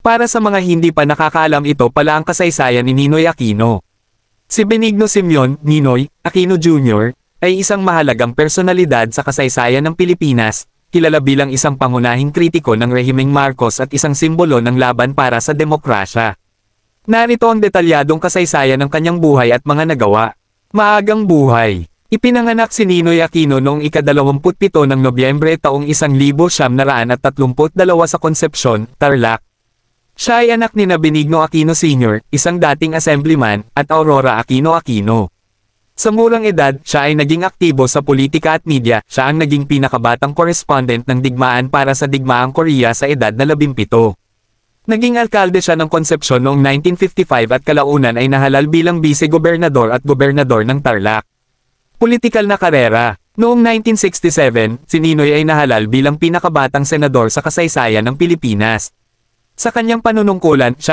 Para sa mga hindi pa nakakaalam, ito pala ang kasaysayan ni Ninoy Aquino. Si Benigno Simeon Ninoy Aquino Jr. ay isang mahalagang personalidad sa kasaysayan ng Pilipinas, kilala bilang isang pangunahing kritiko ng rehimeng Marcos at isang simbolo ng laban para sa demokrasya. Narito ang detalyadong kasaysayan ng kanyang buhay at mga nagawa. Maagang buhay. Ipinanganak si Ninoy Aquino noong ika-27 ng Nobyembre taong 1932 sa Concepcion, Tarlac. Siya ay anak ni Benigno Aquino Sr., isang dating assemblyman, at Aurora Aquino Aquino. Sa murang edad, siya ay naging aktibo sa politika at media. Siya ang naging pinakabatang correspondent ng digmaan para sa Digmaang Korea sa edad na 17. Naging alkalde siya ng Concepcion noong 1955 at kalaunan ay nahalal bilang vice-gobernador at gobernador ng Tarlac. Politikal na karera. Noong 1967, si Ninoy ay nahalal bilang pinakabatang senador sa kasaysayan ng Pilipinas. Sa kanyang panunungkulan, siya